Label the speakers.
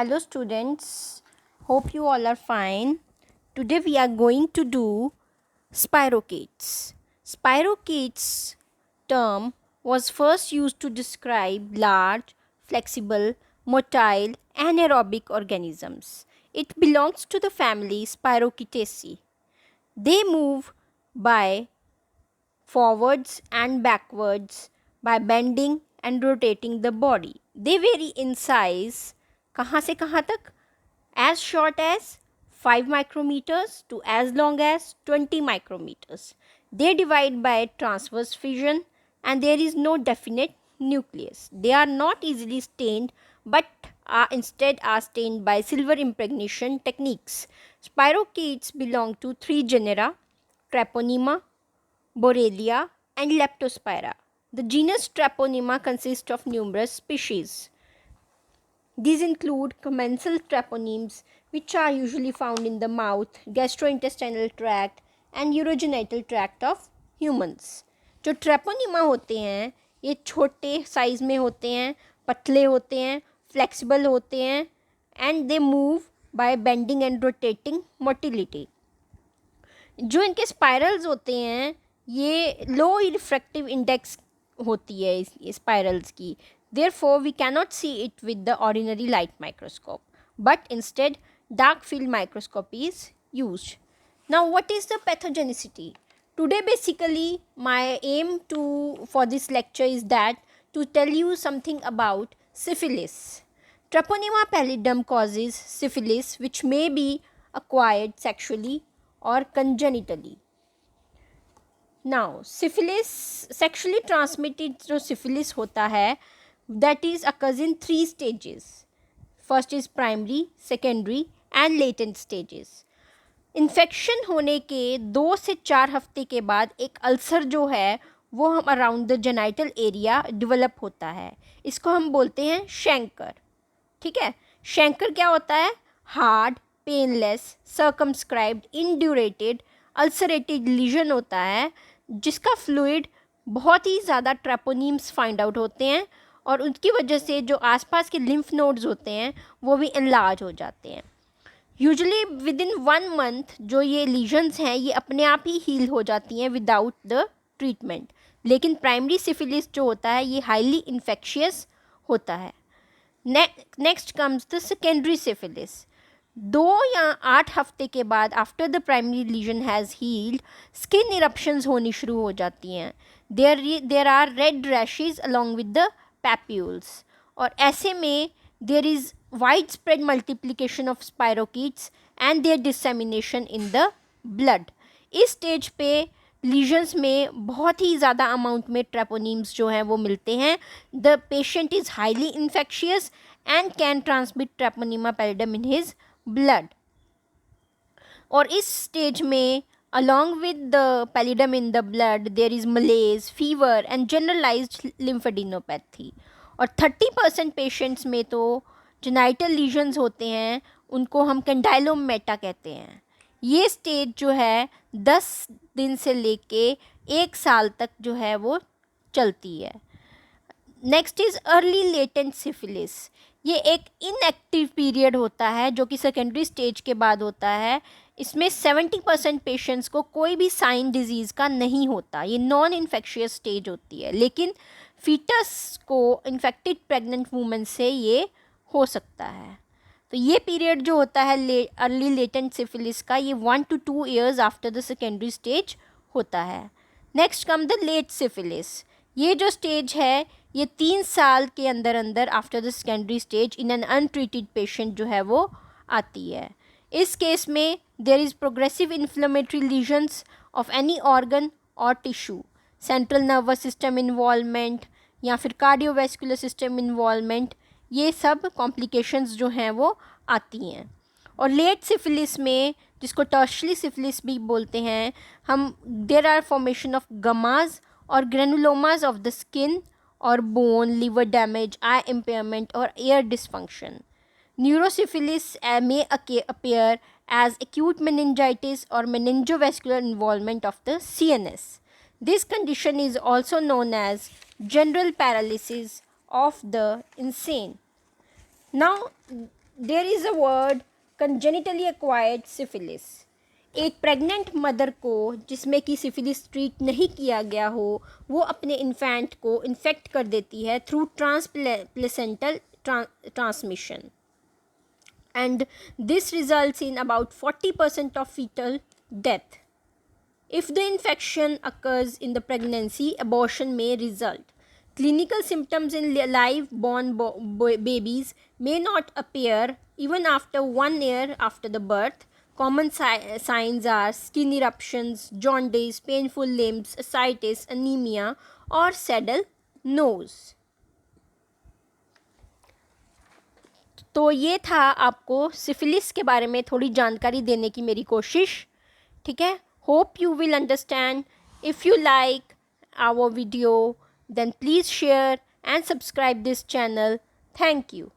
Speaker 1: Hello students, hope you all are fine. Today we are going to do spirochetes. Spirochetes term was first used to describe large, flexible, motile, anaerobic organisms. It belongs to the family Spirochetaceae. They move by forwards and backwards by bending and rotating the body. They vary in size कहाँ से कहाँ तक as short as 5 micrometers to as long as 20 micrometers. They divide by transverse fission and there is no definite nucleus. They are not easily stained but instead are stained by silver impregnation techniques. Spirochetes belong to three genera: Treponema, Borrelia, and Leptospira. The genus Treponema consists of numerous species. These include commensal treponemes, which are usually found in the mouth, gastrointestinal tract, and urogenital tract of humans. जो ट्रेपोनीमा होते हैं ये छोटे size में होते हैं, पतले होते हैं, फ्लेक्सिबल होते हैं, and they move by bending and rotating motility. जो इनके स्पाइरल्स होते हैं ये लो रिफ्रैक्टिव इंडेक्स होती है इस स्पाइरल्स की. Therefore, we cannot see it with the ordinary light microscope, but instead dark field microscopy is used. Now, what is the pathogenicity? Today basically my aim for this lecture is that to tell you something about syphilis. Treponema pallidum causes syphilis which may be acquired sexually or congenitally. Now, syphilis sexually transmitted जो syphilis होता है that is occurs in 3 stages. First is primary, secondary and latent stages. Infection होने के 2 से 4 हफ्ते के बाद एक अल्सर जो है वो हम around the genital area develop होता है. इसको हम बोलते हैं शैंकर. ठीक है, शैंकर क्या होता है? Hard, painless, circumscribed, indurated, ulcerated lesion होता है जिसका फ्लूइड बहुत ही ज़्यादा ट्रेपोनीम्स फाइंड आउट होते हैं और उनकी वजह से जो आसपास के लिम्फ नोड्स होते हैं वो भी एनलार्ज हो जाते हैं. यूजुअली विद इन 1 मंथ जो ये लीजन्स हैं ये अपने आप ही हील हो जाती हैं विदाउट द ट्रीटमेंट. लेकिन प्राइमरी सिफिलिस जो होता है ये हाईली इन्फेक्शियस होता है. Next comes the secondary syphilis. 2 या 8 हफ्ते के बाद after the primary lesion has healed skin eruptions होनी शुरू हो जाती हैं. There are red rashes along with the papules और ऐसे में there is widespread multiplication of spirochaetes and their dissemination in the blood. इस स्टेज पे लीजन्स में बहुत ही ज़्यादा अमाउंट में ट्रेपोनीम्स जो हैं वो मिलते हैं. The patient is highly infectious and can transmit Treponema pallidum in his blood. और इस स्टेज में along with the pallidum in the blood there is malaise, fever and generalized lymphadenopathy. और 30% पेशेंट्स में तो जेनाइटल लीजन्स होते हैं उनको हम कंडाइलोमेटा कहते हैं. ये स्टेज जो है 10 दिन से लेके 1 साल तक जो है वो चलती है. Next is early latent syphilis. ये एक इनएक्टिव पीरियड होता है जो कि सेकेंडरी स्टेज के बाद होता है. इसमें 70% पेशेंट्स को कोई भी साइन डिजीज़ का नहीं होता. ये नॉन इन्फेक्शियस स्टेज होती है लेकिन फीटस को इन्फेक्टेड प्रेग्नेंट वूमेन से ये हो सकता है. तो ये पीरियड जो होता है अर्ली लेटेंट सिफिलिस का ये 1 to 2 years after the secondary stage होता है. Next come the late syphilis. ये जो स्टेज है ये 3 साल के अंदर अंदर after the secondary stage in an untreated patient जो है वो आती है. इस केस में there is progressive inflammatory lesions of any organ और tissue, central nervous system involvement या फिर कार्डियोवैस्कुलर सिस्टम इन्वॉल्वमेंट, ये सब कॉम्प्लिकेशंस जो हैं वो आती हैं. और लेट सिफिलिस में जिसको टर्शरी सिफिलिस भी बोलते हैं हम, देयर आर फॉर्मेशन ऑफ गमाज और ग्रेनुलोमाज ऑफ द स्किन और बोन, लिवर डैमेज, आई इम्पेयरमेंट और air dysfunction. Neurosyphilis may appear as acute meningitis or meningovascular involvement of the CNS. This condition is also known as general paralysis of the insane. Now, there is a word congenitally acquired syphilis. एक pregnant mother को जिसमें कि syphilis treat नहीं किया गया हो, वो अपने इन्फेंट को इन्फेक्ट कर देती है through ट्रांसप्लेसेंटल transmission, and this results in about 40% of fetal death. If the infection occurs in the pregnancy, abortion may result. Clinical symptoms in live born babies may not appear even after 1 year after the birth. Common signs are skin eruptions, jaundice, painful limbs, ascites, anemia, or saddle nose. तो ये था आपको syphilis के बारे में थोड़ी जानकारी देने की मेरी कोशिश, ठीक है. Hope you will understand. If you like our video, then please share and subscribe this channel. Thank you.